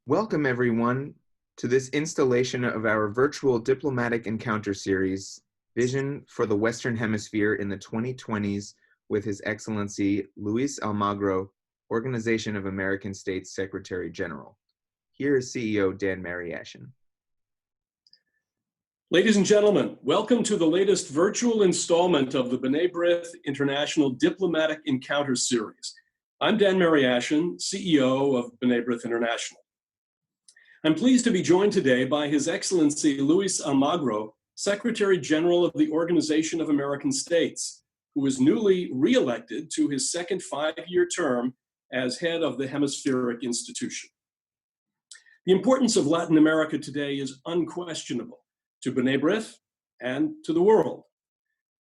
Welcome, everyone, to this installation of our virtual diplomatic encounter series, Vision for the Western Hemisphere in the 2020s with His Excellency Luis Almagro, Organization of American States Secretary General. Here is CEO Dan Mariaschin. Ladies and gentlemen, welcome to the latest virtual installment of the B'rith International Diplomatic Encounter Series. I'm Dan Mariaschin, CEO of B'rith International. I'm pleased to be joined today by His Excellency Luis Almagro, Secretary General of the Organization of American States, who was newly re-elected to his second five-year term as head of the Hemispheric institution. The importance of Latin America today is unquestionable to B'rith and to the world.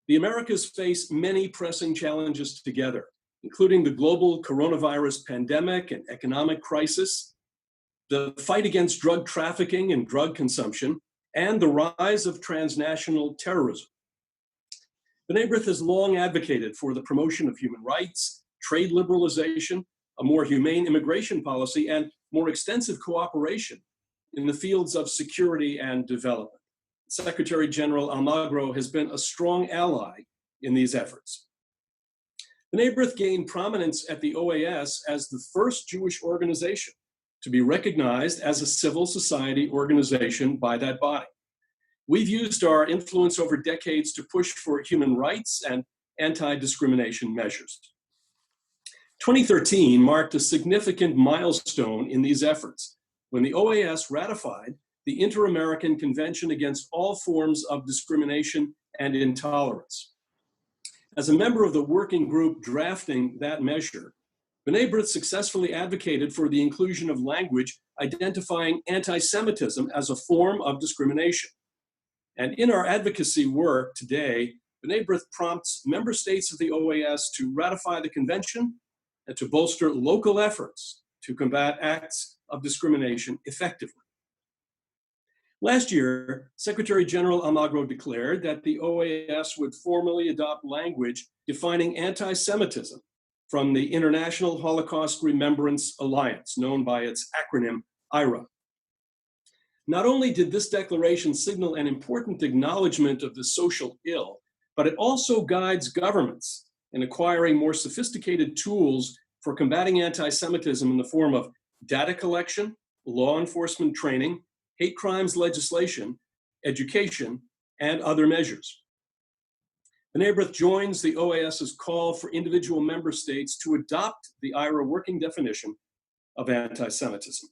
The Americas face many pressing challenges together, including the global coronavirus pandemic and economic crisis, the fight against drug trafficking and drug consumption, and the rise of transnational terrorism. B'rith has long advocated for the promotion of human rights, trade liberalization, a more humane immigration policy, and more extensive cooperation in the fields of security and development. Secretary General Almagro has been a strong ally in these efforts. B'rith gained prominence at the OAS as the first Jewish organization to be recognized as a civil society organization by that body. We've used our influence over decades to push for human rights and anti-discrimination measures. 2013 marked a significant milestone in these efforts when the OAS ratified the Inter-American Convention Against All Forms of Discrimination and Intolerance. As a member of the working group drafting that measure, B'rith successfully advocated for the inclusion of language identifying anti-Semitism as a form of discrimination. And in our advocacy work today, B'rith prompts member states of the OAS to ratify the convention and to bolster local efforts to combat acts of discrimination effectively. Last year, Secretary General Almagro declared that the OAS would formally adopt language defining anti-Semitism from the International Holocaust Remembrance Alliance, known by its acronym IHRA. Not only did this declaration signal an important acknowledgement of the social ill, but it also guides governments in acquiring more sophisticated tools for combating anti-Semitism in the form of data collection, law enforcement training, hate crimes legislation, education, and other measures. B'rith joins the OAS's call for individual member states to adopt the IHRA working definition of anti-Semitism.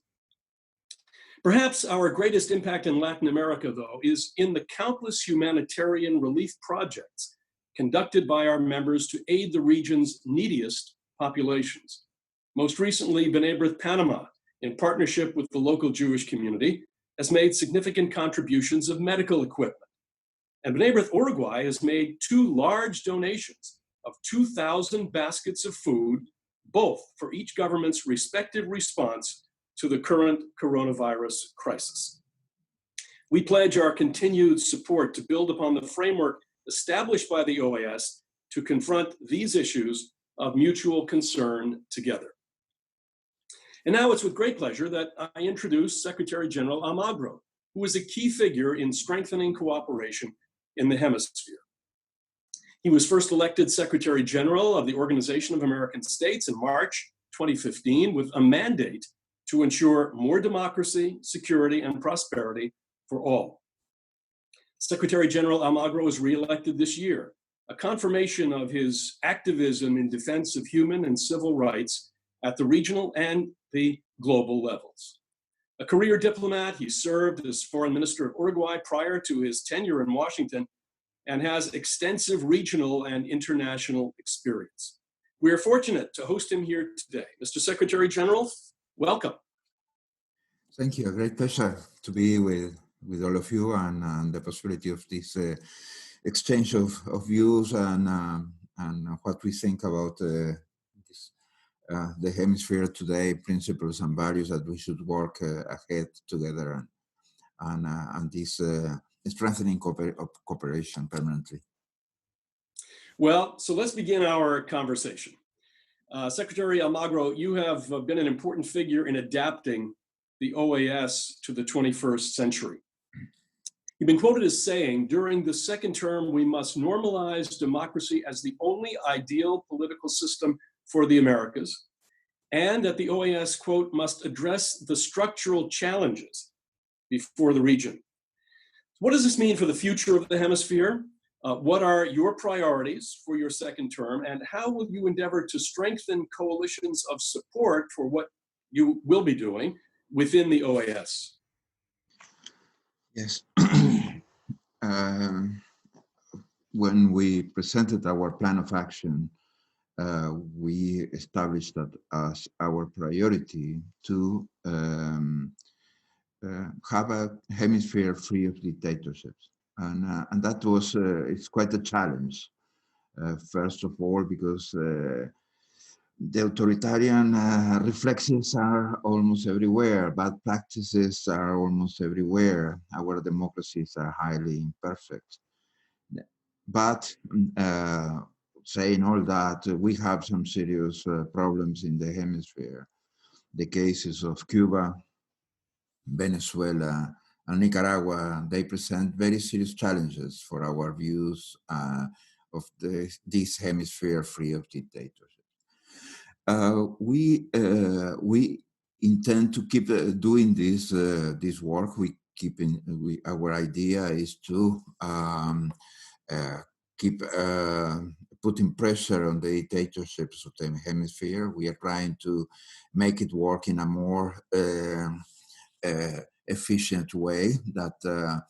Perhaps our greatest impact in Latin America, though, is in the countless humanitarian relief projects conducted by our members to aid the region's neediest populations. Most recently, B'rith Panama, in partnership with the local Jewish community, has made significant contributions of medical equipment. And B'rith Uruguay has made two large donations of 2,000 baskets of food, both for each government's respective response to the current coronavirus crisis. We pledge our continued support to build upon the framework established by the OAS to confront these issues of mutual concern together. And now it's with great pleasure that I introduce Secretary General Almagro, who is a key figure in strengthening cooperation in the Hemisphere. He was first elected Secretary General of the Organization of American States in March 2015 with a mandate to ensure more democracy, security, and prosperity for all. Secretary General Almagro was re-elected this year, a confirmation of his activism in defense of human and civil rights at the regional and the global levels. A career diplomat, he served as Foreign Minister of Uruguay prior to his tenure in Washington and has extensive regional and international experience. We are fortunate to host him here today. Mr. Secretary General, welcome. Thank you. A great pleasure to be with all of you and the possibility of this exchange of views and what we think about the Hemisphere today, principles and values that we should work ahead together and this strengthening cooperation permanently. Well, so let's begin our conversation. Secretary Almagro, you have been an important figure in adapting the OAS to the 21st century. He's been quoted as saying, during the second term, we must normalize democracy as the only ideal political system for the Americas, and that the OAS, quote, must address the structural challenges before the region. What does this mean for the future of the hemisphere? What are your priorities for your second term, and how will you endeavor to strengthen coalitions of support for what you will be doing within the OAS? Yes. When we presented our plan of action, we established that as our priority to have a hemisphere free of dictatorships. And that was, it's quite a challenge. First of all, because the authoritarian reflexes are almost everywhere, bad practices are almost everywhere. Our democracies are highly imperfect. But saying all that, we have some serious problems in the hemisphere. The cases of Cuba, Venezuela, and Nicaragua, they present very serious challenges for our views of this hemisphere free of dictatorship. We intend to keep doing this work. Our idea is to keep putting pressure on the dictatorships of the hemisphere. We are trying to make it work in a more efficient way, that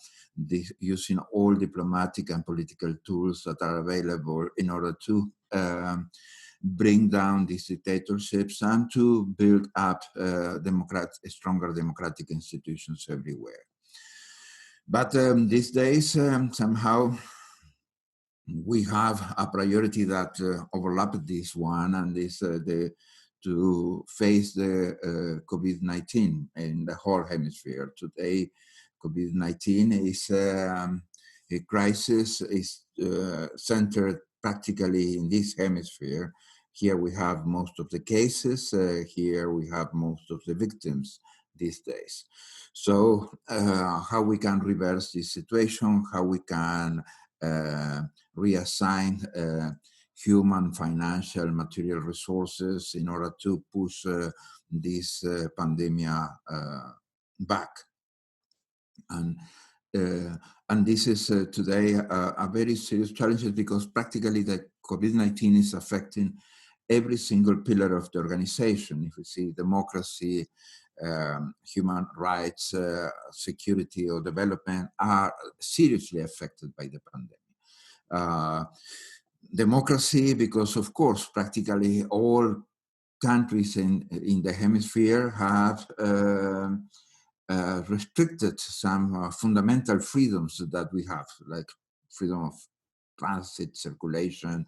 using all diplomatic and political tools that are available in order to bring down these dictatorships and to build up stronger democratic institutions everywhere. But these days, somehow, we have a priority that overlaps this one, and this to face the COVID-19 in the whole hemisphere. Today, COVID-19 is a crisis, is centered practically in this hemisphere. Here we have most of the cases, here we have most of the victims these days. So how we can reverse this situation, how we can reassign human, financial, material resources in order to push this pandemic back. And this is today a very serious challenge, because practically the COVID-19 is affecting every single pillar of the organization. If we see democracy, human rights, security or development are seriously affected by the pandemic. Democracy, because of course, practically all countries in the hemisphere have restricted some fundamental freedoms that we have, like freedom of transit, circulation,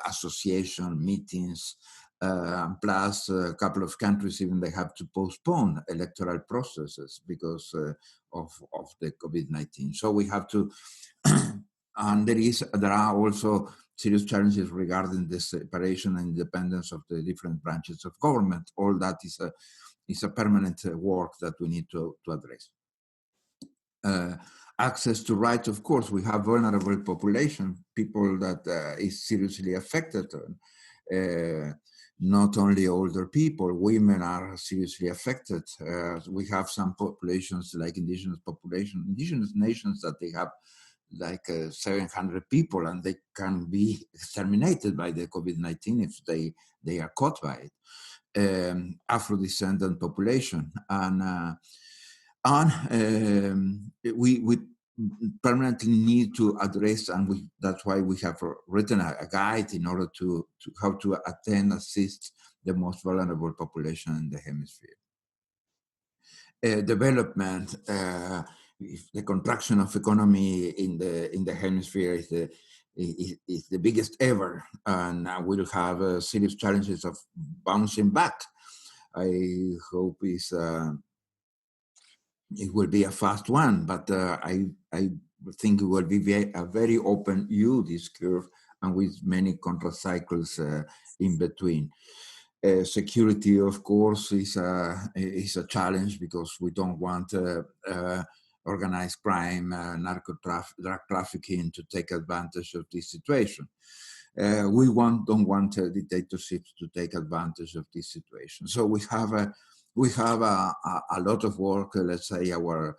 association, meetings, plus a couple of countries even they have to postpone electoral processes because of the COVID-19. So we have to, and there are also serious challenges regarding the separation and independence of the different branches of government. All that is a permanent work that we need to address. Access to rights, of course, we have vulnerable population, people that is seriously affected. Not only older people, women are seriously affected. We have some populations like indigenous nations that they have like 700 people, and they can be exterminated by the COVID-19 if they are caught by it. Afro-descendant population, and we permanently need to address, and that's why we have written a guide in order to how to assist the most vulnerable population in the hemisphere. Development, the contraction of economy in the hemisphere is the biggest ever, and we'll have serious challenges of bouncing back. I hope it will be a fast one, but I think it will be a very open U, this curve, and with many contracycles in between. Security, of course, is a challenge because we don't want organized crime, drug trafficking to take advantage of this situation. We don't want dictatorships to take advantage of this situation. So we have a lot of work. Let's say our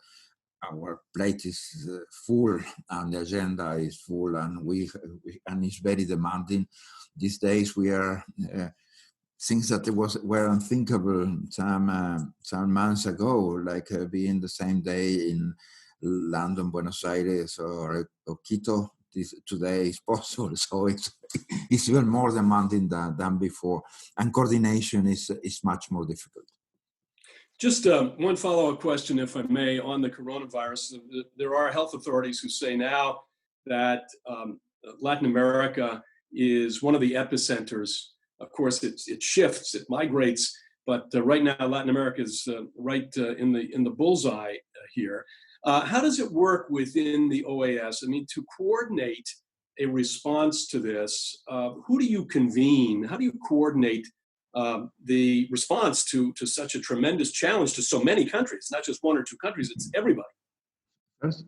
plate is full and the agenda is full, and and it's very demanding. These days we are things that were unthinkable some months ago, like being the same day in London, Buenos Aires, or Quito. Today is possible, so it's even more demanding than before, and coordination is much more difficult. Just one follow-up question, if I may, on the coronavirus. There are health authorities who say now that Latin America is one of the epicenters. Of course, it shifts, it migrates, but right now Latin America is right in the bullseye here. How does it work within the OAS? I mean, to coordinate a response to this, who do you convene? How do you coordinate the response to such a tremendous challenge to so many countries, not just one or two countries, it's everybody? First,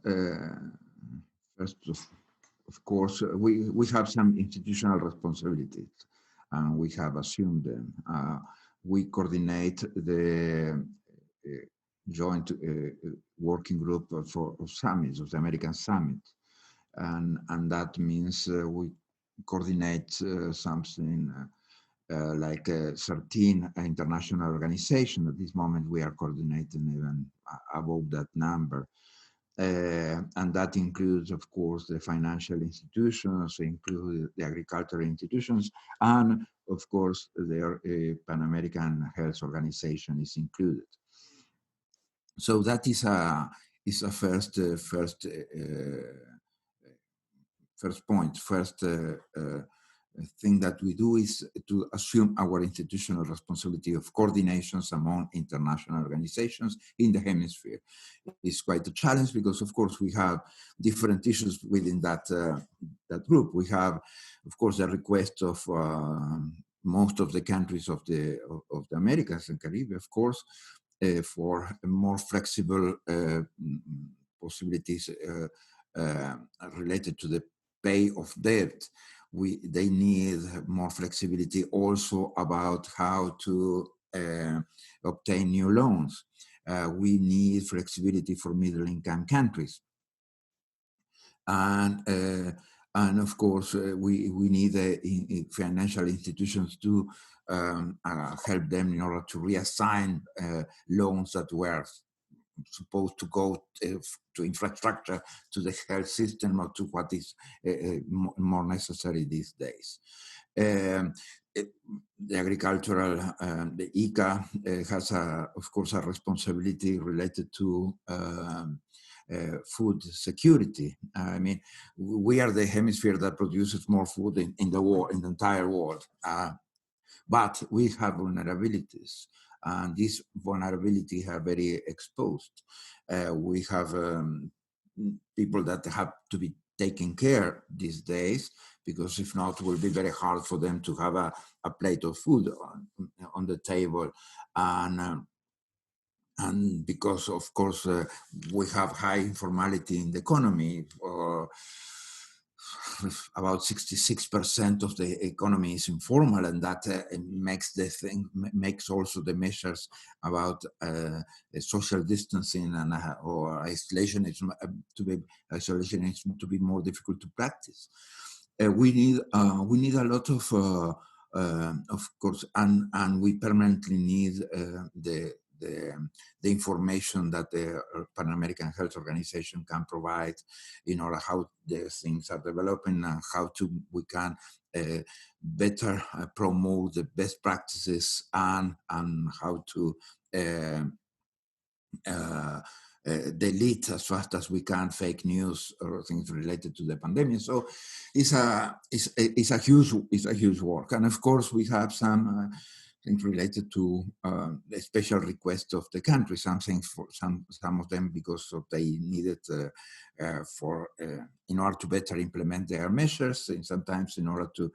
of course, we have some institutional responsibilities, and we have assumed them. We coordinate the joint working group of summits, of the American Summit, and that means we coordinate something like 13 international organizations. At this moment, we are coordinating even above that number. And that includes, of course, the financial institutions, include the agricultural institutions, and of course, the Pan American Health Organization is included. So that is a first point. Thing that we do is to assume our institutional responsibility of coordinations among international organizations in the hemisphere. It's quite a challenge because, of course, we have different issues within that group. We have, of course, the request of most of the countries of the Americas and Caribbean, of course, for more flexible possibilities related to the pay of debt. They need more flexibility also about how to obtain new loans. We need flexibility for middle-income countries. And of course, we need financial institutions to help them in order to reassign loans that were supposed to go to infrastructure, to the health system, or to what is more necessary these days. The agricultural, the ICA has, of course, a responsibility related to food security. I mean, we are the hemisphere that produces more food in the world, in the entire world. But we have vulnerabilities, and these vulnerabilities are very exposed. We have people that have to be taken care these days, because if not, it will be very hard for them to have a plate of food on the table. And because, of course, we have high informality in the economy. About 66% of the economy is informal, and that makes also the measures about social distancing and or isolationism to be more difficult to practice. We need a lot of course, and we permanently need the information that the Pan American Health Organization can provide in order how the things are developing and how we can better promote the best practices and how to delete as fast as we can fake news or things related to the pandemic. So it's a huge work, and of course we have some things related to the special request of the country. Some things for some of them because they needed in order to better implement their measures, and sometimes in order to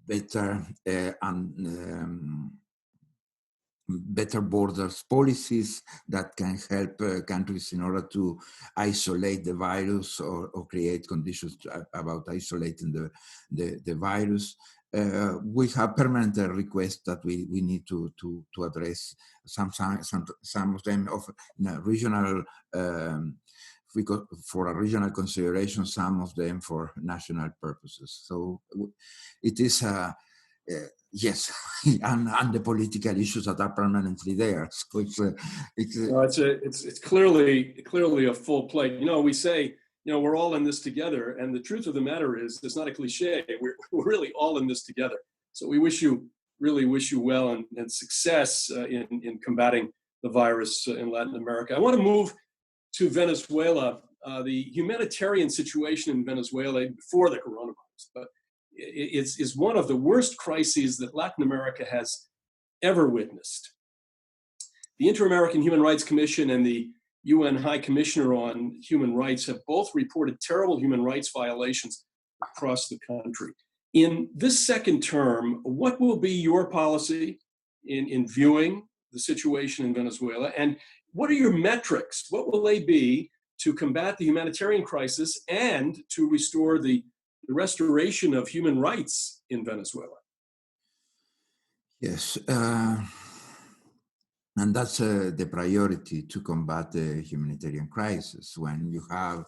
better and better borders policies that can help countries in order to isolate the virus or create conditions about isolating the virus. We have permanent requests that we need to address. Some of them of regional for a regional consideration, some of them for national purposes. So it is yes, and the political issues that are permanently there. So it's clearly a full plate. You know, we say, you know, we're all in this together, and the truth of the matter is, it's not a cliche. We're really all in this together. So we really wish you well and success in combating the virus in Latin America. I want to move to Venezuela. The humanitarian situation in Venezuela before the coronavirus, but is one of the worst crises that Latin America has ever witnessed. The Inter-American Human Rights Commission and the UN High Commissioner on Human Rights have both reported terrible human rights violations across the country. In this second term, what will be your policy in viewing the situation in Venezuela? And what are your metrics? What will they be to combat the humanitarian crisis and to restore the restoration of human rights in Venezuela? Yes, and that's the priority, to combat the humanitarian crisis. When you have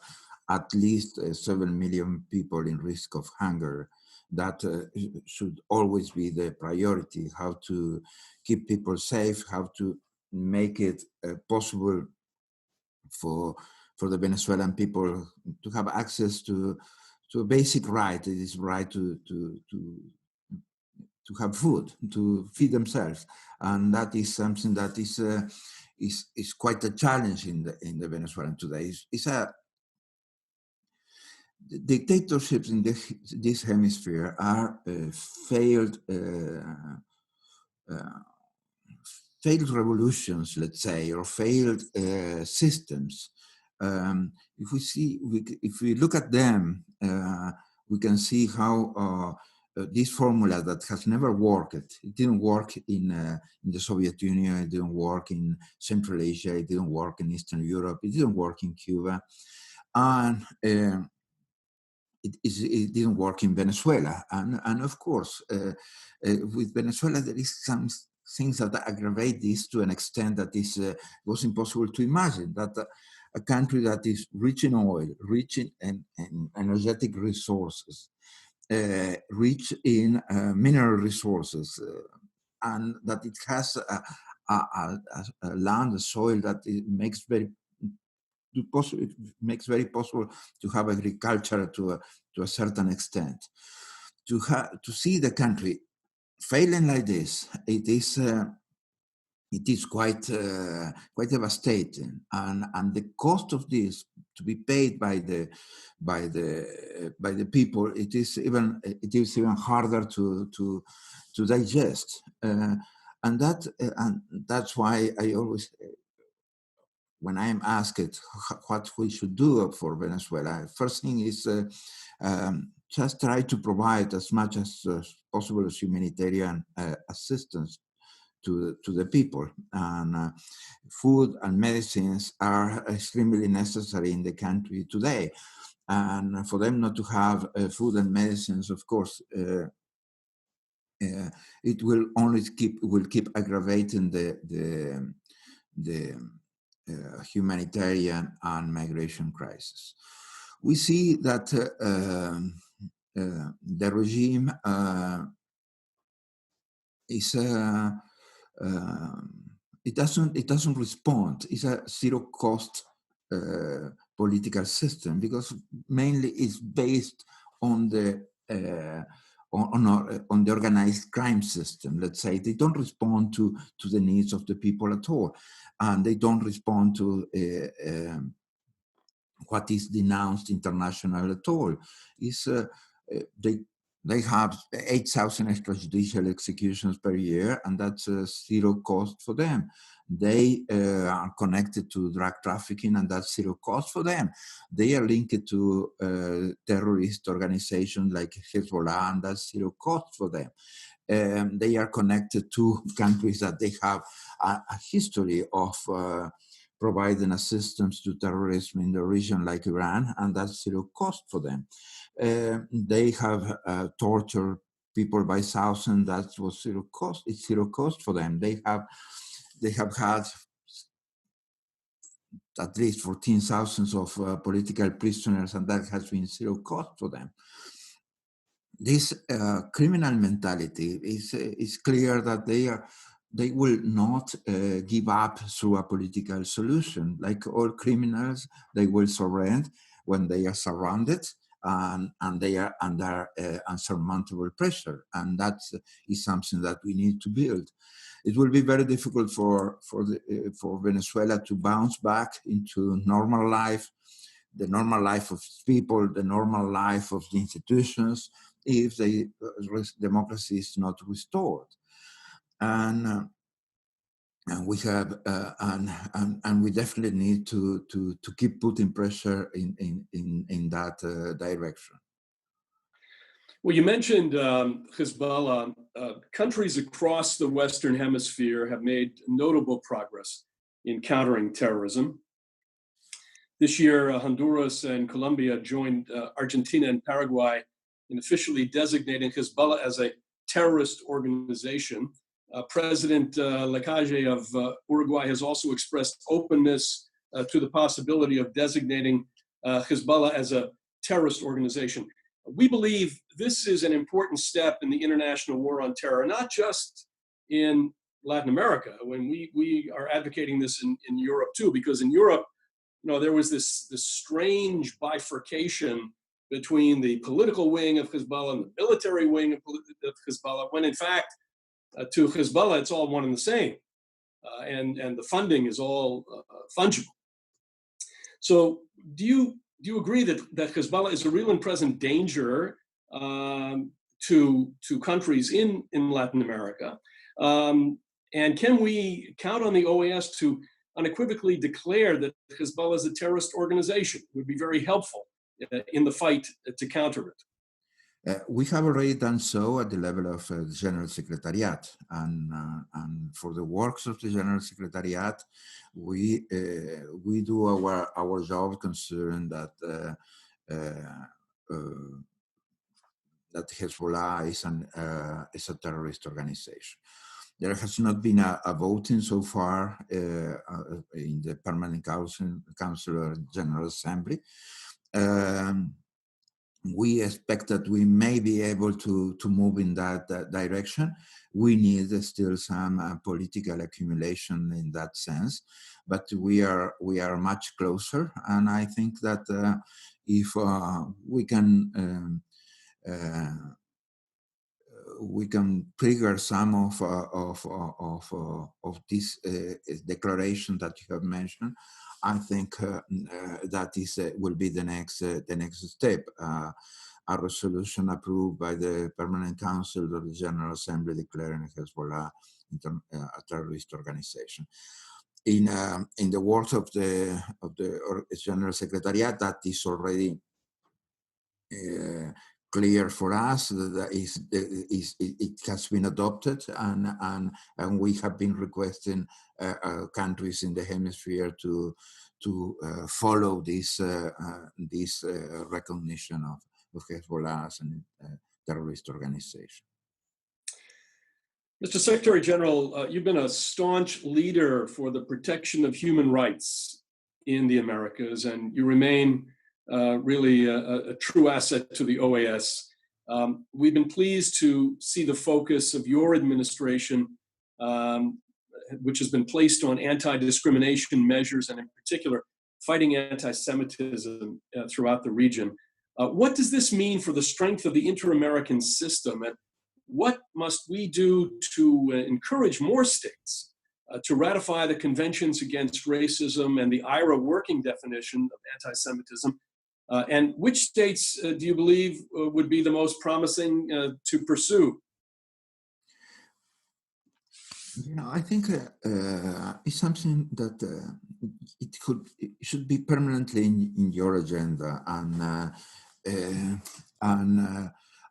at least 7 million people in risk of hunger, that should always be the priority, how to keep people safe, how to make it possible for the Venezuelan people to have access to a basic right. It is right to have food, to feed themselves, and that is something that is quite a challenge in the Venezuelan today. The dictatorships in this hemisphere are failed revolutions, let's say, or failed systems. If we look at them, we can see how this formula that has never worked. It didn't work in the Soviet Union. It didn't work in Central Asia. It didn't work in Eastern Europe. It didn't work in Cuba, and it didn't work in Venezuela. And of course, with Venezuela, there is some things that aggravate this to an extent that was impossible to imagine. That a country that is rich in oil, rich in energetic resources, rich in mineral resources, and that it has a land, a soil that it makes very possible to have agriculture to a certain extent. To see the country failing like this, it is quite devastating, and the cost of this to be paid by the people, it is even harder to digest, and that's why I always, when I am asked what we should do for Venezuela, first thing is just try to provide as much as possible as humanitarian assistance to the people. And food and medicines are extremely necessary in the country today. And for them not to have food and medicines, of course, it will only keep aggravating the humanitarian and migration crisis. We see that the regime is it doesn't respond. It's a zero cost political system, because mainly it's based on the on the organized crime system. Let's say they don't respond to the needs of the people at all, and they don't respond to what is denounced international at all. Is They have 8,000 extrajudicial executions per year, and that's zero cost for them. They are connected to drug trafficking, and that's zero cost for them. They are linked to terrorist organizations like Hezbollah, and that's zero cost for them. They are connected to countries that they have a history of providing assistance to terrorism in the region, like Iran, and that's zero cost for them. They have tortured people by thousands. That was zero cost. It's zero cost for them. They have had at least 14,000 of political prisoners, and that has been zero cost for them. This criminal mentality is clear that they will not give up through a political solution. Like all criminals, they will surrender when they are surrounded and they are under unsurmountable pressure. And that is something that we need to build. It will be very difficult for Venezuela to bounce back into normal life, the normal life of people, the normal life of the institutions, if the democracy is not restored. And we have and we definitely need to keep putting pressure in that direction. Well, you mentioned Hezbollah. Countries across the Western Hemisphere have made notable progress in countering terrorism. This year, Honduras and Colombia joined Argentina and Paraguay in officially designating Hezbollah as a terrorist organization. President Lacalle of Uruguay has also expressed openness to the possibility of designating Hezbollah as a terrorist organization. We believe this is an important step in the international war on terror, not just in Latin America, when we are advocating this in Europe too, because in Europe, there was this strange bifurcation between the political wing of Hezbollah and the military wing of Hezbollah, when in fact, to Hezbollah, it's all one and the same. And the funding is all fungible. So do you agree that Hezbollah is a real and present danger to countries in Latin America? And can we count on the OAS to unequivocally declare that Hezbollah is a terrorist organization? It would be very helpful in the fight to counter it. We have already done so at the level of the General Secretariat, and for the works of the General Secretariat, we do our job considering that that Hezbollah is a terrorist organization. There has not been a voting so far in the Permanent Council or General Assembly. We expect that we may be able to move in that direction. We need still some political accumulation in that sense, but we are much closer. And I think that if we can trigger some of this declaration that you have mentioned, I think that will be the next step. A resolution approved by the Permanent Council of the General Assembly declaring Hezbollah a terrorist organization. In the words of the General Secretariat, that is already clear for us. That it has been adopted, and we have been requesting countries in the hemisphere to follow this recognition of Hezbollah as a terrorist organization. Mr. Secretary General, you've been a staunch leader for the protection of human rights in the Americas, and you remain really a true asset to the OAS. We've been pleased to see the focus of your administration, which has been placed on anti-discrimination measures and in particular fighting anti-Semitism throughout the region. What does this mean for the strength of the inter-American system, and what must we do to encourage more states to ratify the Conventions Against Racism and the IRA working definition of anti-Semitism, And which states do you believe would be the most promising to pursue? Yeah, I think it's something that it should be permanently in your agenda, and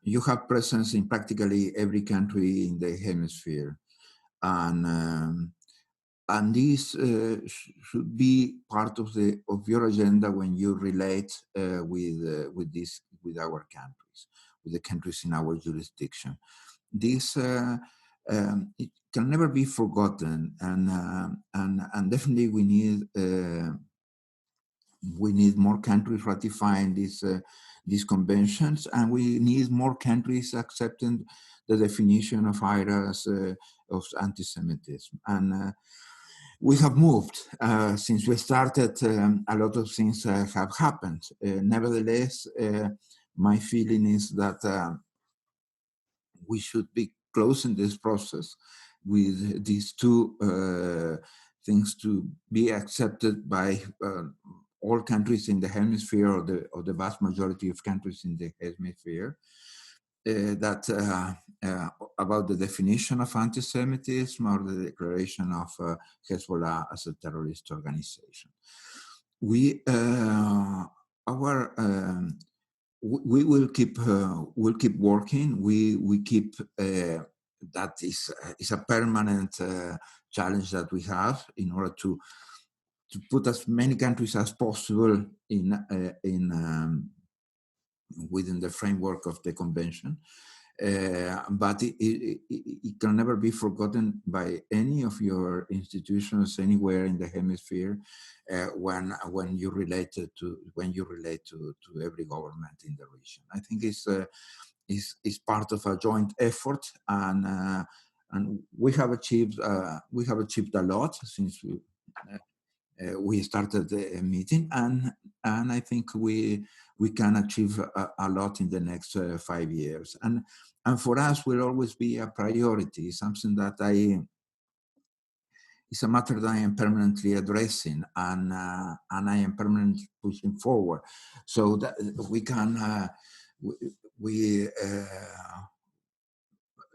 you have presence in practically every country in the hemisphere, and this should be part of your agenda when you relate with our countries, with the countries in our jurisdiction. This it can never be forgotten, and definitely we need more countries ratifying these conventions, and we need more countries accepting the definition of IRA as of anti-Semitism. And we have moved since we started. A lot of things have happened. Nevertheless, my feeling is that we should be closing this process with these two things to be accepted by all countries in the hemisphere, or the vast majority of countries in the hemisphere, about the definition of anti-Semitism or the declaration of Hezbollah as a terrorist organization. We will keep working. We keep that is a permanent challenge that we have in order to put as many countries as possible within the framework of the convention. But it can never be forgotten by any of your institutions anywhere in the hemisphere when you relate to every government in the region. I think it's part of a joint effort, and we have achieved a lot since we started the meeting, and I think we can achieve a lot in the next 5 years, and for us will always be a priority, something that it's a matter that I am permanently addressing, and I am permanently pushing forward, so that we can we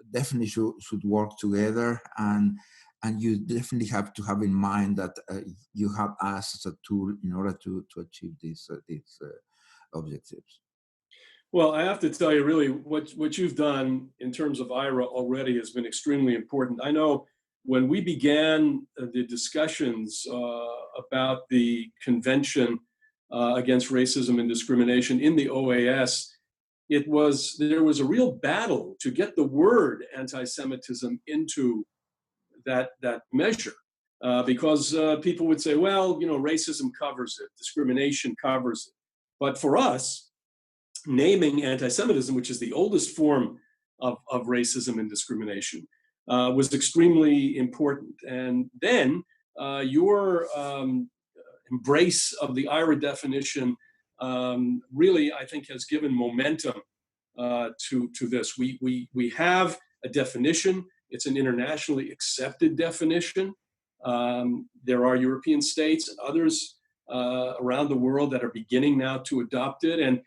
definitely should work together, and you definitely have to have in mind that you have us as a tool in order to achieve these objectives. Well, I have to tell you, really, what you've done in terms of IRA already has been extremely important. I know when we began the discussions about the Convention against Racism and Discrimination in the OAS, there was a real battle to get the word anti-Semitism into that measure, because people would say, well, racism covers it, discrimination covers it. But for us, naming anti-Semitism, which is the oldest form of racism and discrimination, was extremely important. And then your embrace of the IRA definition really, I think, has given momentum to this. We have a definition. It's an internationally accepted definition. There are European states and others around the world that are beginning now to adopt it. And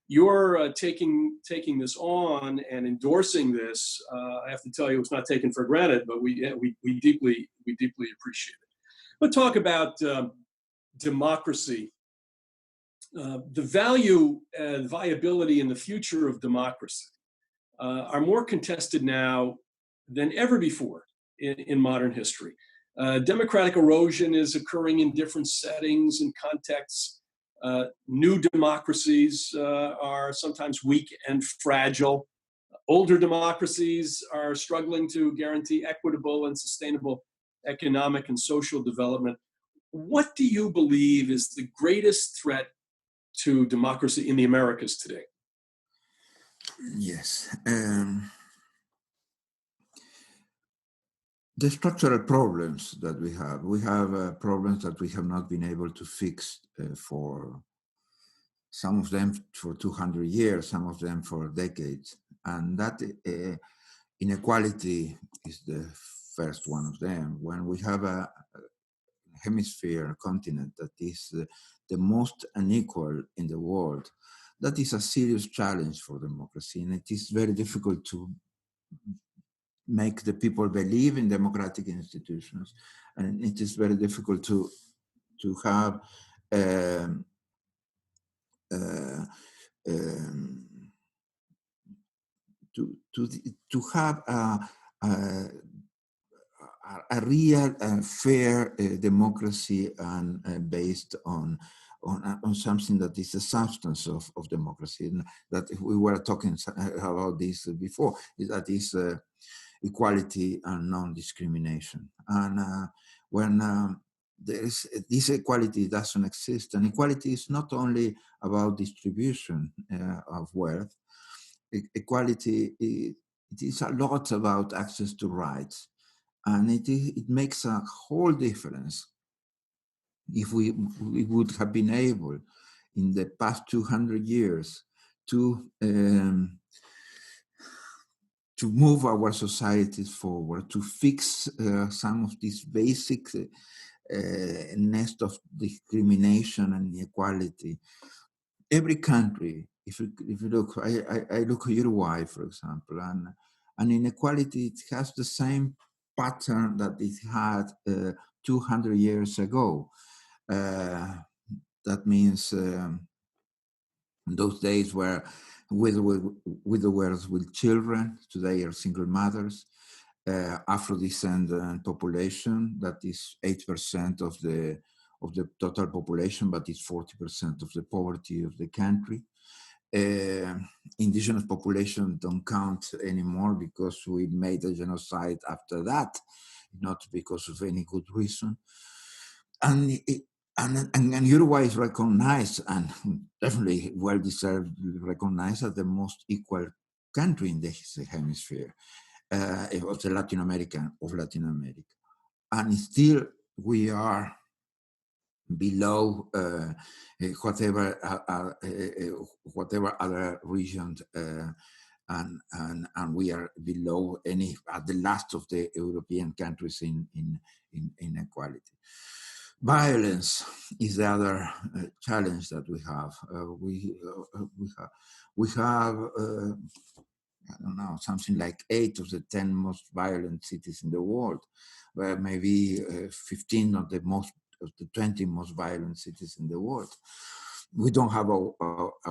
you're taking this on and endorsing this. I have to tell you, it's not taken for granted, but we deeply appreciate it. Let's talk about democracy. The value and viability and the future of democracy are more contested now than ever before in modern history. Democratic erosion is occurring in different settings and contexts. New democracies are sometimes weak and fragile. Older democracies are struggling to guarantee equitable and sustainable economic and social development. What do you believe is the greatest threat to democracy in the Americas today? Yes. The structural problems that we have problems that we have not been able to fix for some of them for 200 years, some of them for decades. And that inequality is the first one of them. When we have hemisphere continent that is the most unequal in the world, that is a serious challenge for democracy, and it is very difficult to make the people believe in democratic institutions, and it is very difficult to have um, uh, um, to have a real fair democracy and based on something that is the substance of democracy, and that we were talking about this before, that is equality and non-discrimination. And when this equality doesn't exist, and equality is not only about distribution of wealth. Equality, it is a lot about access to rights, and it makes a whole difference if we would have been able in the past 200 years to move our societies forward, to fix some of these basic nest of discrimination and inequality. Every country, if you look, I look at Uruguay, for example, and inequality, it has the same pattern that it had 200 years ago. That means those days were widowers with children, today are single mothers, Afro-descendant population, that is 8% of the total population, but it's 40% of the poverty of the country. Indigenous population don't count anymore because we made a genocide after that, not because of any good reason. And Uruguay is recognized, and definitely well-deserved recognized, as the most equal country in the hemisphere of Latin America. And still we are below whatever other regions, and we are below any at the last of the European countries in equality. Violence is the other challenge that we have. We have I don't know, something like 8 of the 10 most violent cities in the world, where maybe 15 of the 20 most violent cities in the world. We don't have a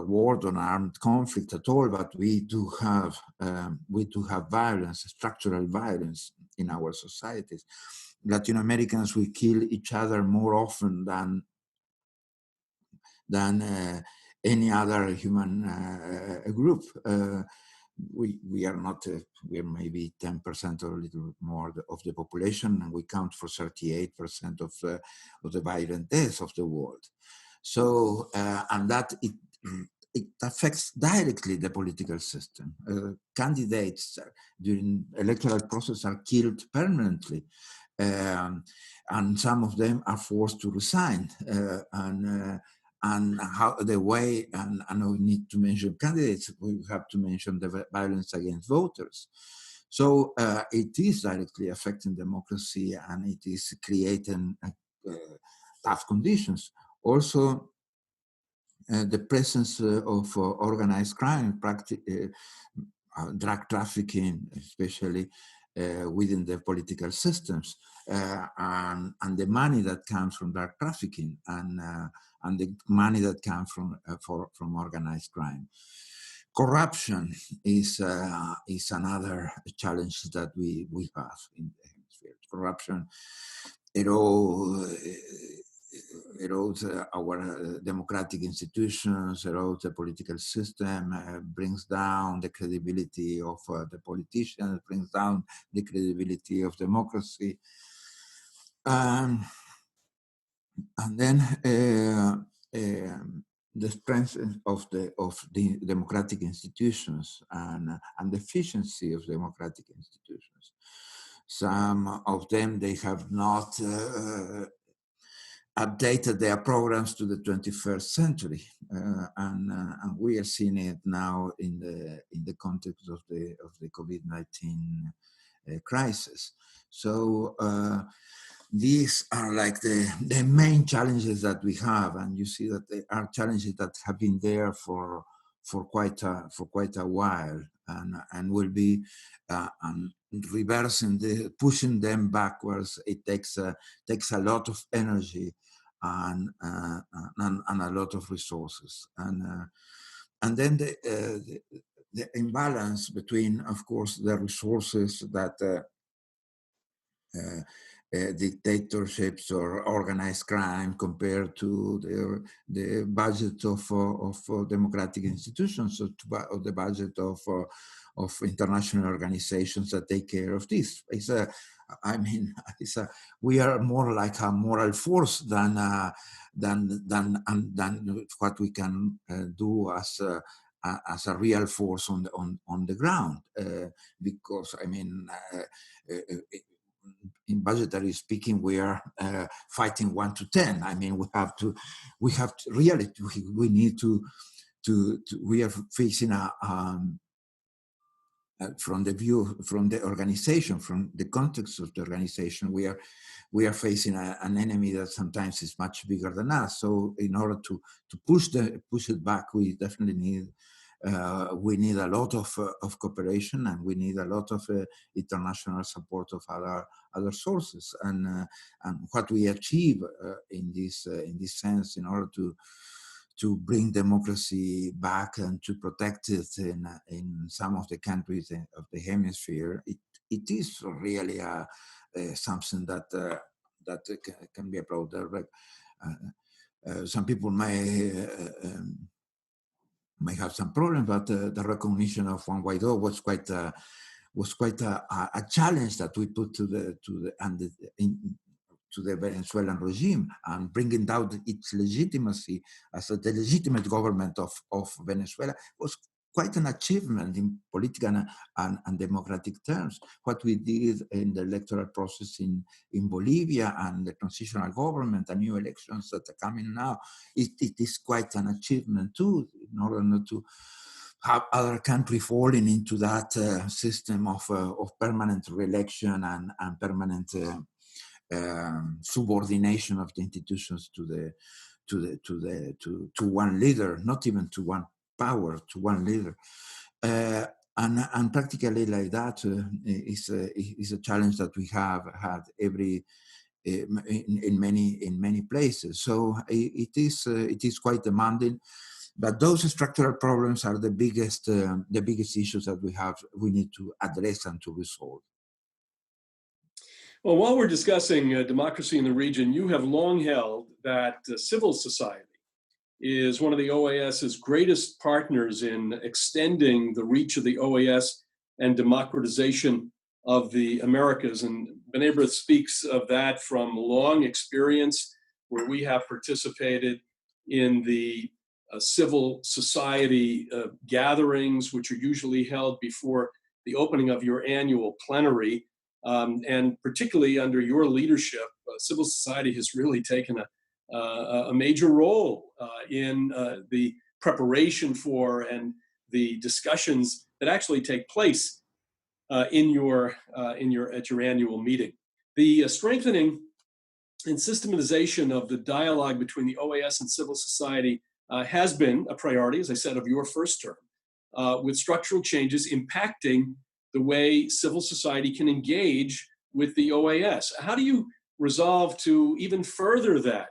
war or an armed conflict at all, but we do have violence, structural violence in our societies. Latin Americans, we kill each other more often than any other human group. We are not, we are maybe 10% or a little more of the population, and we count for 38% of the violent deaths of the world. So, and that it affects directly the political system. Candidates during electoral process are killed permanently, and some of them are forced to resign. And how the way, and we need to mention candidates, we have to mention the violence against voters. So it is directly affecting democracy, and it is creating tough conditions. Also, the presence of organized crime, drug trafficking, especially within the political systems, and the money that comes from drug trafficking, and the money that comes from organized crime. Corruption is another challenge that we have in the hemisphere. Corruption, erodes our democratic institutions, erodes the political system, brings down the credibility of the politicians, brings down the credibility of democracy. And then the strength of the democratic institutions and the efficiency of democratic institutions. Some of them, they have not updated their programs to the 21st century, and we are seeing it now in the context of the COVID-19 crisis. So these are like the main challenges that we have, and you see that they are challenges that have been there for quite a while, and will be reversing pushing them backwards. It takes a lot of energy and a lot of resources, and then the imbalance between, of course, the resources that dictatorships or organized crime compared to the budget of democratic institutions, or the budget of international organizations that take care of this. We are more like a moral force than what we can do as a real force on the ground, because in budgetary speaking, we are fighting 1 to 10. We need to we are facing from the organization, from the context of the organization, we are facing an enemy that sometimes is much bigger than us. So in order to push it back, we definitely need a lot of cooperation, and we need a lot of international support of other sources. And what we achieve in this sense, in order to bring democracy back and to protect it in some of the countries of the hemisphere, it is really something that can be applauded. Some people may have some problem, but the recognition of Juan Guaido was quite a challenge that we put to the Venezuelan regime, and bringing down its legitimacy as the legitimate government of Venezuela was quite an achievement in political and democratic terms. What we did in the electoral process in Bolivia, and the transitional government and new elections that are coming now, it is quite an achievement too, in order not to have other countries falling into that system of permanent re-election and permanent subordination of the institutions to one leader, not even to one power, to one leader, and practically like that is a challenge that we have had in many places. So it is quite demanding. But those structural problems are the biggest issues that we need to address and to resolve. Well, while we're discussing democracy in the region, you have long held that civil society is one of the OAS's greatest partners in extending the reach of the OAS and democratization of the Americas. And B'rith speaks of that from long experience, where we have participated in the civil society gatherings, which are usually held before the opening of your annual plenary. And particularly under your leadership, civil society has really taken a major role in the preparation for and the discussions that actually take place at your annual meeting. The strengthening and systematization of the dialogue between the OAS and civil society has been a priority, as I said, of your first term, with structural changes impacting the way civil society can engage with the OAS. How do you resolve to even further that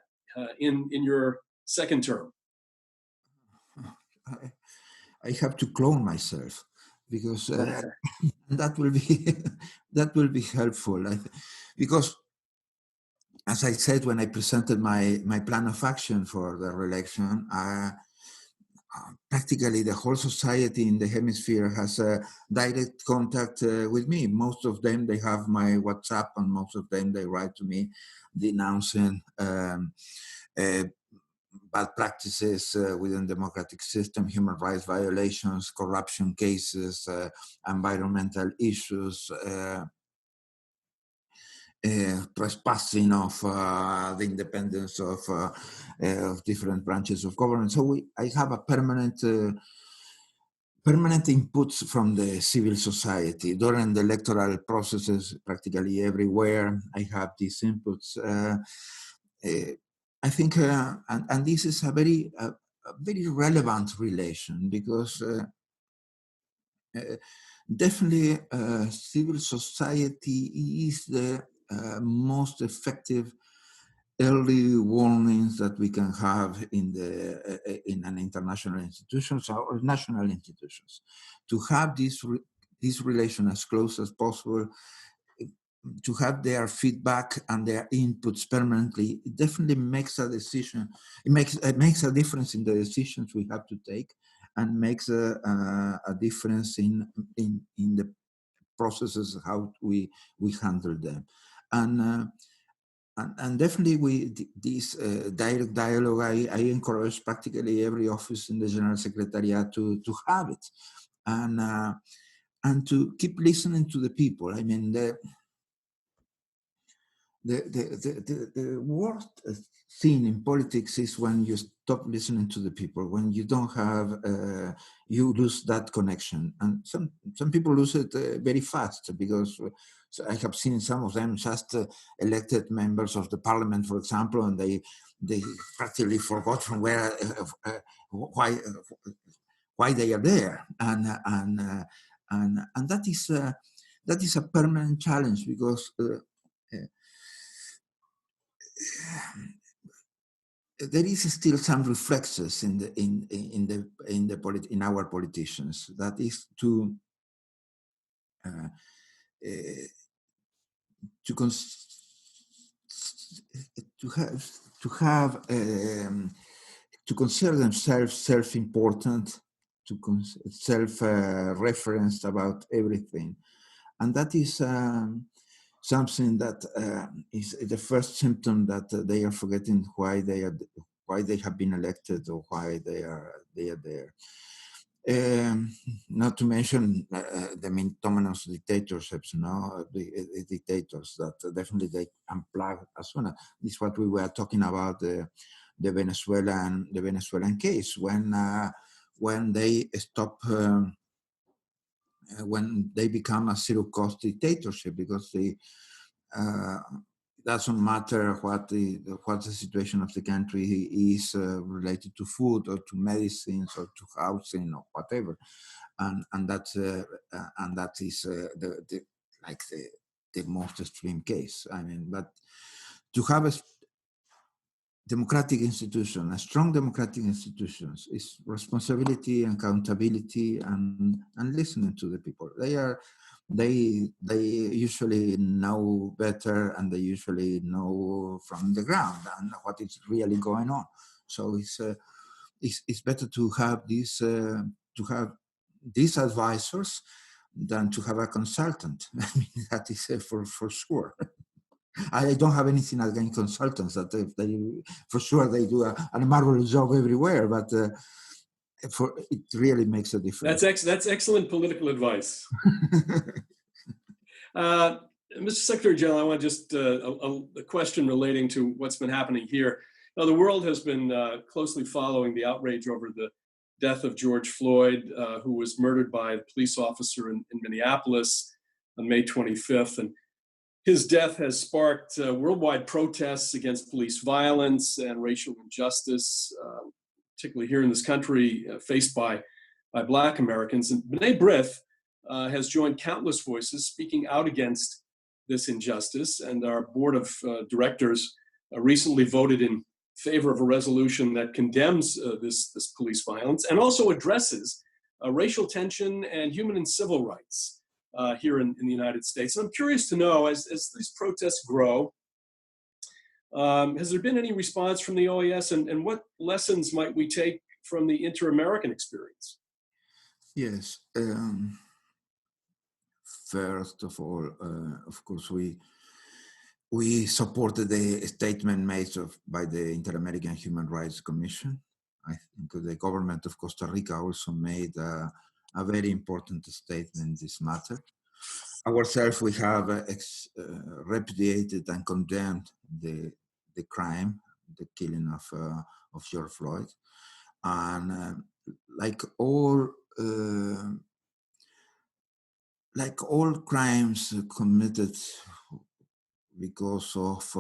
in your second term? I have to clone myself, because that will be helpful. Because, as I said when I presented my plan of action for the re-election, practically the whole society in the hemisphere has a direct contact with me. Most of them, they have my WhatsApp, and most of them, they write to me denouncing bad practices within the democratic system, human rights violations, corruption cases, environmental issues, trespassing of the independence of different branches of government. So I have a permanent permanent inputs from the civil society during the electoral processes. Practically everywhere I have these inputs. I think, and this is a very relevant relation, because definitely civil society is the most effective early warnings that we can have in an international institutions or national institutions. To have this relation as close as possible, to have their feedback and their inputs permanently, it definitely makes a decision. It makes a difference in the decisions we have to take, and makes a difference in the processes, how we handle them. And definitely this direct dialogue, I encourage practically every office in the General Secretariat to have it, and to keep listening to the people. I mean, the worst thing in politics is when you stop listening to the people, when you don't have, you lose that connection. And some people lose it very fast, because so I have seen some of them just elected members of the parliament, for example, and they practically forgot from where, why they are there. And that is a permanent challenge, because there is still some reflexes in our politicians, that is to consider themselves self-important, to self-referenced about everything, and that is something that is the first symptom that they are forgetting why they have been elected, or why they are there. Not to mention the autonomous dictatorships, the dictators that definitely they unplug as soon as this is what we were talking about, the Venezuelan case, when they stop. When they become a zero-cost dictatorship, because they doesn't matter what the situation of the country is related to food or to medicines or to housing or whatever, and that is the most extreme case. I mean, but to have a democratic institution, a strong democratic institutions, is responsibility and accountability and listening to the people. They usually know better, and they usually know from the ground and what is really going on. So it's better to have these advisors than to have a consultant. I mean, that is for sure. I don't have anything against consultants, that they for sure they do a marvelous job everywhere, but it really makes a difference. That's excellent political advice. Mr. Secretary General, I want just a question relating to what's been happening here. Now, the world has been closely following the outrage over the death of George Floyd, who was murdered by a police officer in Minneapolis on May 25th. And his death has sparked worldwide protests against police violence and racial injustice, particularly here in this country, faced by Black Americans. And B'rith has joined countless voices speaking out against this injustice. And our board of directors recently voted in favor of a resolution that condemns this police violence and also addresses racial tension and human and civil rights here in the United States. And I'm curious to know, as these protests grow, has there been any response from the OAS, and what lessons might we take from the inter-American experience? Yes. First of all, of course, we supported the statement made by the Inter-American Human Rights Commission. I think the government of Costa Rica also made a very important statement in this matter. Ourselves, we have repudiated and condemned the crime, the killing of George Floyd, and like all like all crimes committed because of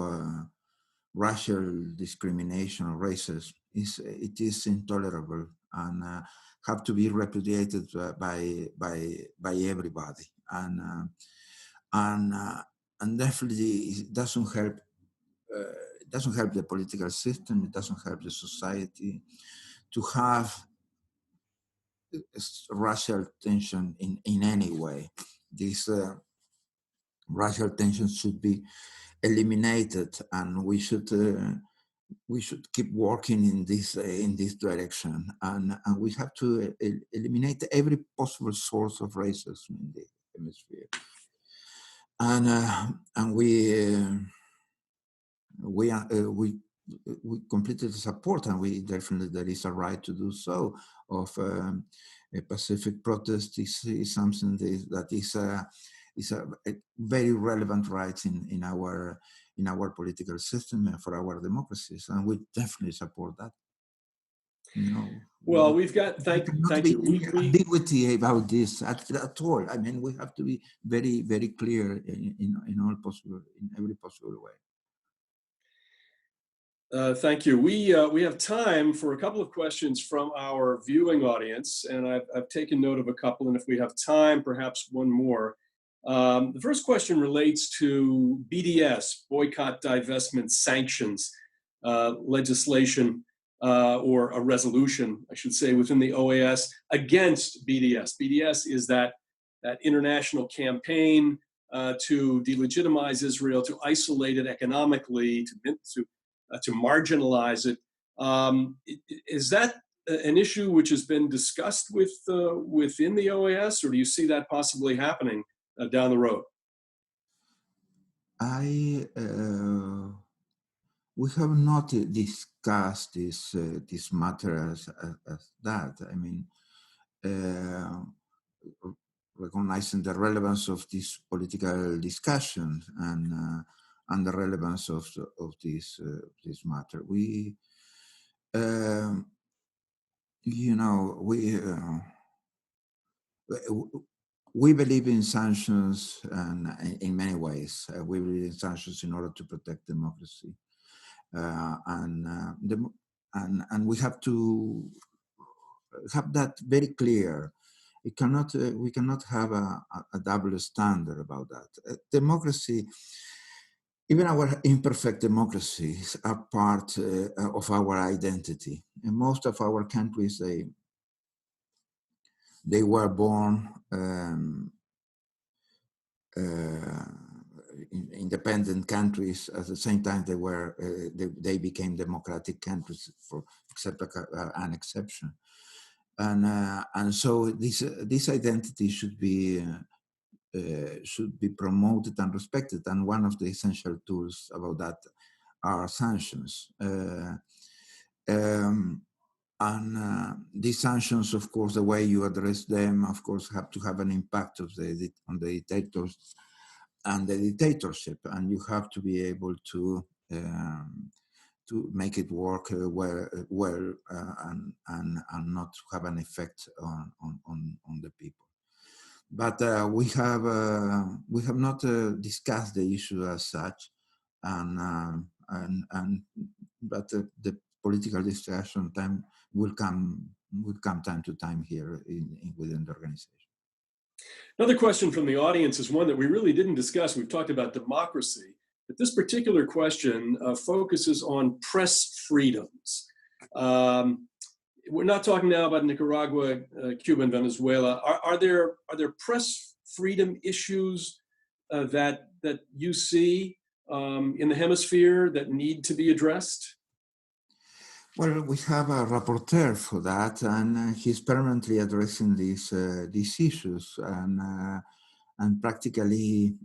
racial discrimination or racism, it is intolerable and have to be repudiated by everybody, and and definitely it doesn't help. It doesn't help the political system. It doesn't help the society to have racial tension in any way. This racial tension should be eliminated, and we should keep working in this direction, and we have to eliminate every possible source of racism in the hemisphere, and we completely support, and we definitely there is a right to do so. Of a pacific protest is something that is a very relevant right in our political system and for our democracies, and we definitely support that. You know, Well, we've got there cannot be you. any ambiguity about this at all. I mean, we have to be very, very clear in every possible way. Thank you. We have time for a couple of questions from our viewing audience, and I've taken note of a couple, and if we have time, perhaps one more. The first question relates to BDS, boycott, divestment, sanctions legislation, or a resolution, I should say, within the OAS against BDS. BDS is that international campaign to delegitimize Israel, to isolate it economically, to marginalize it. Is that an issue which has been discussed within the OAS, or do you see that possibly happening down the road? We have not discussed this matter as that. I mean, recognizing the relevance of this political discussion and the relevance of this matter, we we believe in sanctions, and in many ways, we believe in sanctions in order to protect democracy, and we have to have that very clear. We cannot have a double standard about that. Democracy, even our imperfect democracies, are part of our identity. In most of our countries, they were born independent countries. At the same time, they became democratic countries, except an exception. And so this identity should be promoted and respected. And one of the essential tools about that are sanctions. And these sanctions, of course, the way you address them, of course, have to have an impact on the dictators and the dictatorship, and you have to be able to make it work well and not have an effect on the people. But we have not discussed the issue as such, but the political discussion time will come time to time here within the organization. Another question from the audience is one that we really didn't discuss. We've talked about democracy, but this particular question focuses on press freedoms. We're not talking now about Nicaragua, Cuba, and Venezuela. Are there press freedom issues that you see in the hemisphere that need to be addressed? Well, we have a rapporteur for that, and he's permanently addressing these issues and practically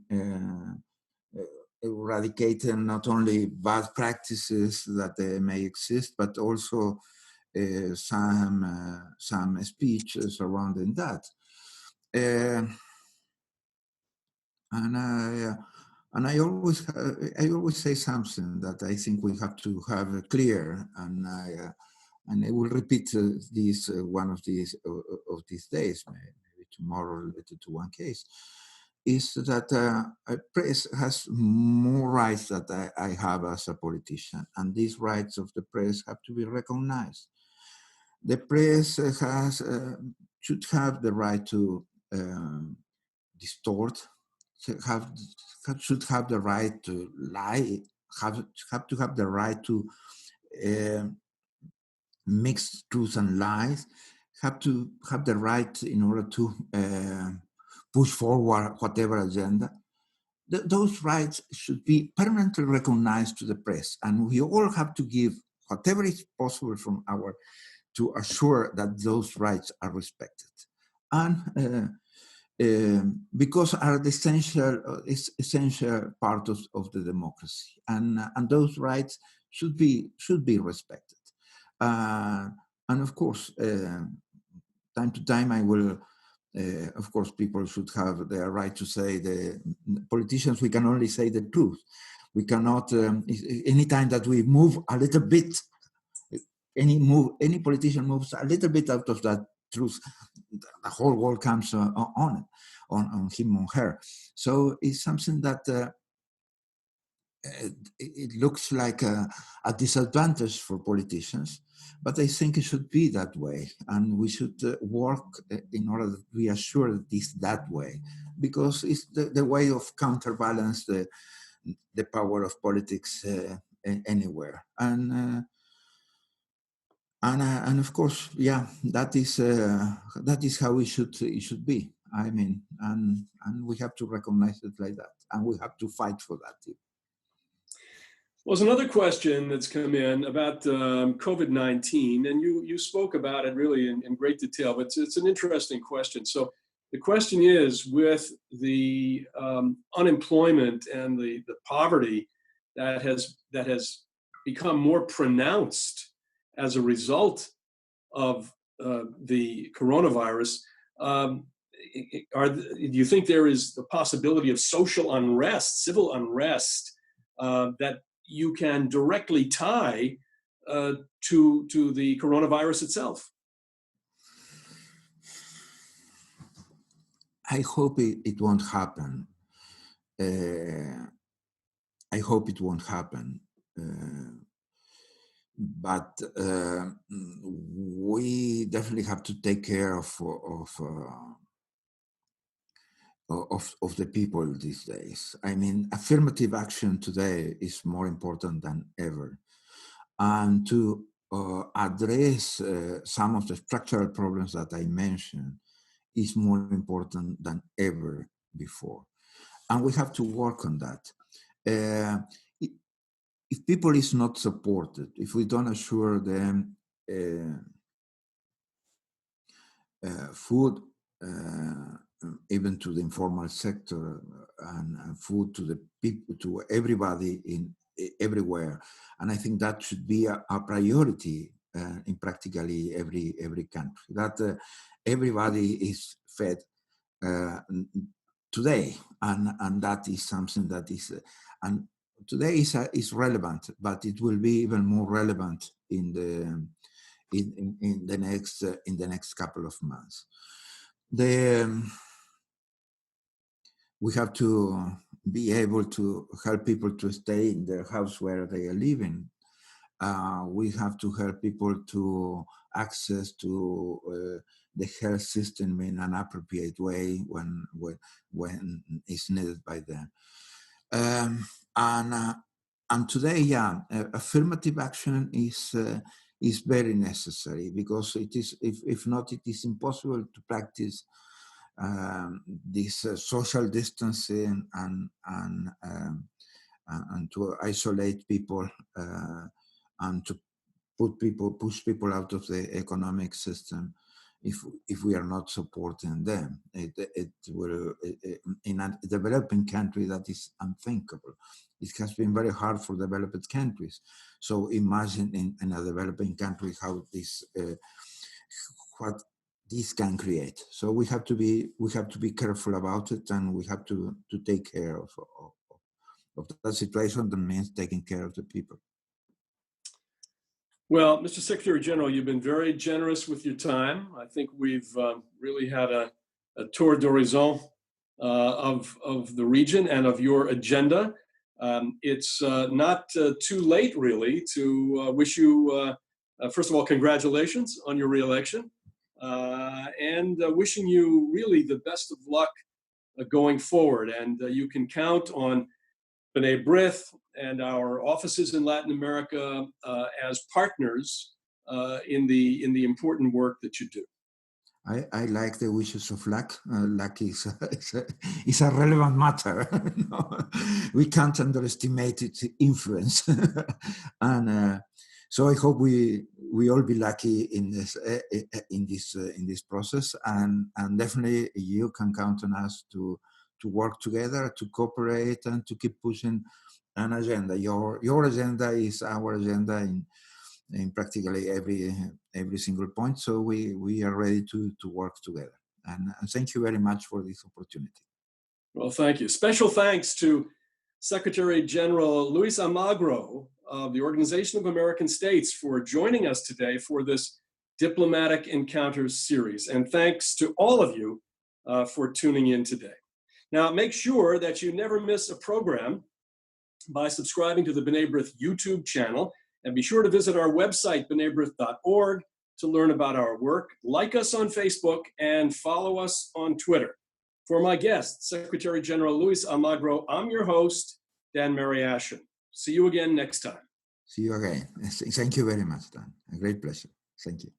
eradicating not only bad practices that may exist, but also some speech surrounding that. And I always say something that I think we have to have clear, and and I will repeat this one of these days, maybe tomorrow, related to one case, is that a press has more rights that I have as a politician, and these rights of the press have to be recognized. The press should have the right to distort, should have the right to lie, have to have the right to mix truth and lies, have to have the right in order to push forward whatever agenda. Those rights should be permanently recognized to the press, and we all have to give whatever is possible from our to assure that those rights are respected, and because are the essential part of the democracy, and those rights should be respected. And of course, time to time, I will. Of course, people should have their right to say. The politicians, we can only say the truth. We cannot. Anytime that we move a little bit, any politician moves a little bit out of that truth, the whole world comes on him or her. So it's something that it looks like a disadvantage for politicians, but I think it should be that way, and we should work in order to reassure that it's that way, because it's the way of counterbalance the power of politics anywhere. And of course, yeah, that is how it should be. I mean, and we have to recognize it like that, and we have to fight for that too. Well, there's another question that's come in about COVID-19, and you spoke about it really in great detail, but it's an interesting question. So the question is, with the unemployment and the poverty that has become more pronounced as a result of the coronavirus, do you think there is the possibility of social unrest, civil unrest, that you can directly tie to the coronavirus itself? I hope it won't happen. I hope it won't happen. But we definitely have to take care of the people these days. I mean, affirmative action today is more important than ever. And to address some of the structural problems that I mentioned is more important than ever before. And we have to work on that. If people is not supported, if we don't assure them food, even to the informal sector, and food to the people, to everybody everywhere, and I think that should be a priority in practically every country. That everybody is fed today, and that is something that is and today is relevant, but it will be even more relevant in the next couple of months. We have to be able to help people to stay in their house where they are living. We have to help people to access to the health system in an appropriate way when it's needed by them. And today, yeah, affirmative action is very necessary, because it is, if not, it is impossible to practice this social distancing and to isolate people and to push people out of the economic system if we are not supporting them. It will, in a developing country, that is unthinkable. It has been very hard for developed countries. So imagine in a developing country how this what this can create. So we have to be careful about it, and we have to take care of that situation. That means taking care of the people. Well, Mr. Secretary General, you've been very generous with your time. I think we've really had a tour d'horizon of the region and of your agenda. It's not too late, really, to wish you, first of all, congratulations on your reelection, and wishing you really the best of luck going forward. And you can count on B'nai B'rith and our offices in Latin America as partners in the important work that you do. I like the wishes of luck. Luck is a relevant matter. We can't underestimate its influence. And so I hope we all be lucky in this process. And definitely you can count on us to work together, to cooperate, and to keep pushing an agenda. Your agenda is our agenda in practically every single point. So we are ready to work together. And thank you very much for this opportunity. Well, thank you. Special thanks to Secretary General Luis Almagro of the Organization of American States for joining us today for this Diplomatic Encounters series. And thanks to all of you for tuning in today. Now, make sure that you never miss a program by subscribing to the B'nai B'rith YouTube channel. And be sure to visit our website, bnaibrith.org, to learn about our work. Like us on Facebook and follow us on Twitter. For my guest, Secretary General Luis Almagro, I'm your host, Dan Mariaschin. See you again next time. See you again. Thank you very much, Dan. A great pleasure. Thank you.